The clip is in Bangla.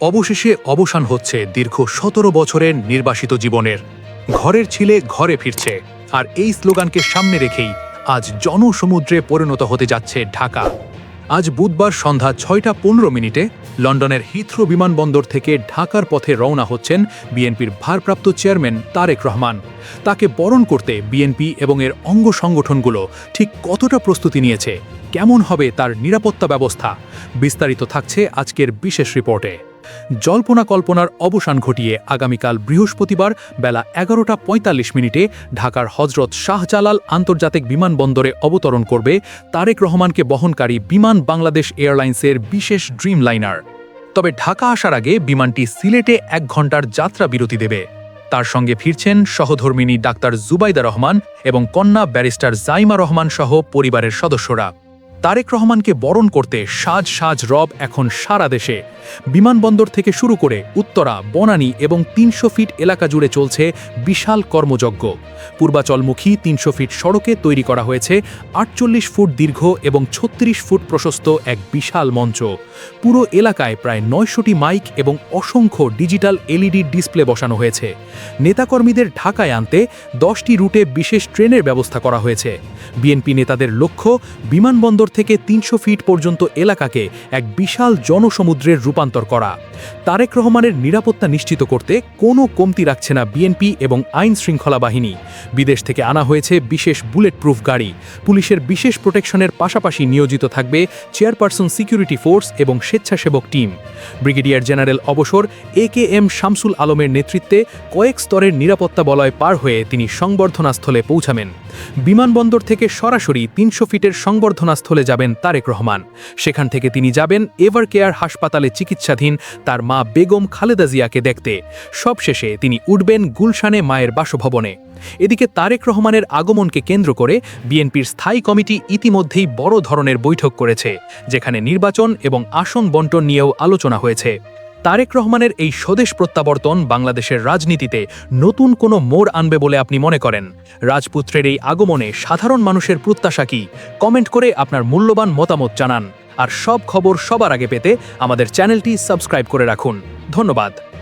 অবশেষে অবসান হচ্ছে দীর্ঘ ১৭ বছরের নির্বাসিত জীবনের। ঘরের ছিলে ঘরে ফিরছে, আর এই স্লোগানকে সামনে রেখেই আজ জনসমুদ্রে পরিণত হতে যাচ্ছে ঢাকা। আজ বুধবার সন্ধ্যা ৬টা ১৫ লন্ডনের হিথ্রো বিমানবন্দর থেকে ঢাকার পথে রওনা হচ্ছেন বিএনপির ভারপ্রাপ্ত চেয়ারম্যান তারেক রহমান। তাকে বরণ করতে বিএনপি এবং এর অঙ্গ সংগঠনগুলো ঠিক কতটা প্রস্তুতি নিয়েছে, কেমন হবে তার নিরাপত্তা ব্যবস্থা, বিস্তারিত থাকছে আজকের বিশেষ রিপোর্টে। জল্পনা কল্পনার অবসান ঘটিয়ে আগামীকাল বৃহস্পতিবার বেলা ১১টা ৪৫ ঢাকার হজরত শাহজালাল আন্তর্জাতিক বিমানবন্দরে অবতরণ করবে তারেক রহমানকে বহনকারী বিমান বাংলাদেশ এয়ারলাইন্সের বিশেষ ড্রিম লাইনার। তবে ঢাকা আসার আগে বিমানটি সিলেটে ১ ঘণ্টার যাত্রা বিরতি দেবে। তার সঙ্গে ফিরছেন সহধর্মিণী ডাক্তার জুবাইদা রহমান এবং কন্যা ব্যারিস্টার জাইমা রহমান সহ পরিবারের সদস্যরা। তারেক রহমানকে বরণ করতে সাজ সাজ রব এখন সারা দেশে। বিমানবন্দর থেকে শুরু করে উত্তরা, বনানী এবং ৩০০ ফিট এলাকা জুড়ে চলছে বিশাল কর্মযজ্ঞ। পূর্বাচলমুখী ৩০০ ফিট সড়কে তৈরি করা হয়েছে ৪৮ ফুট দীর্ঘ এবং ৩৬ ফুট প্রশস্ত এক বিশাল মঞ্চ। পুরো এলাকায় প্রায় ৯০০টি মাইক এবং অসংখ্য ডিজিটাল এলইডি ডিসপ্লে বসানো হয়েছে। নেতাকর্মীদের ঢাকায় আনতে ১০টি রুটে বিশেষ ট্রেনের ব্যবস্থা করা হয়েছে। বিএনপি নেতাদের লক্ষ্য বিমানবন্দর থেকে ৩০০ ফিট পর্যন্ত এলাকাকে এক বিশাল জনসমুদ্রের রূপান্তর করা। তারেক রহমানের নিরাপত্তা নিশ্চিত করতে কোনো কমতি রাখছে না বিএনপি এবং আইন শৃঙ্খলা বাহিনী। বিদেশ থেকে আনা হয়েছে বিশেষ বুলেট প্রুফ গাড়ি। পুলিশের বিশেষ প্রোটেকশনের পাশাপাশি নিয়োজিত থাকবে চেয়ারপারসন সিকিউরিটি ফোর্স এবং স্বেচ্ছাসেবক টিম। ব্রিগেডিয়ার জেনারেল অবসর AKM শামসুল আলমের নেতৃত্বে কয়েক স্তরের নিরাপত্তা বলয় পার হয়ে তিনি সংবর্ধনাস্থলে পৌঁছাবেন। বিমানবন্দর থেকে সরাসরি ৩০০ ফিটের সংবর্ধনাস্থলে যাবেন তারেক রহমান। সেখান থেকে তিনি যাবেন এভার কেয়ার হাসপাতালে চিকিৎসাধীন তার মা বেগম খালেদা জিয়াকে দেখতে। সবশেষে তিনি উঠবেন গুলশানে মায়ের বাসভবনে। এদিকে তারেক রহমানের আগমনকে কেন্দ্র করে বিএনপির স্থায়ী কমিটি ইতিমধ্যেই বড় ধরনের বৈঠক করেছে, যেখানে নির্বাচন এবং আসন বণ্টন নিয়েও আলোচনা হয়েছে। তারেক রহমানের এই স্বদেশ প্রত্যাবর্তন বাংলাদেশের রাজনীতিতে নতুন কোনো মোড় আনবে বলে আপনি মনে করেন? রাজপুত্রের এই আগমনে সাধারণ মানুষের প্রত্যাশা কি? কমেন্ট করে আপনার মূল্যবান মতামত জানান। আর সব খবর সবার আগে পেতে আমাদের চ্যানেলটি সাবস্ক্রাইব করে রাখুন। ধন্যবাদ।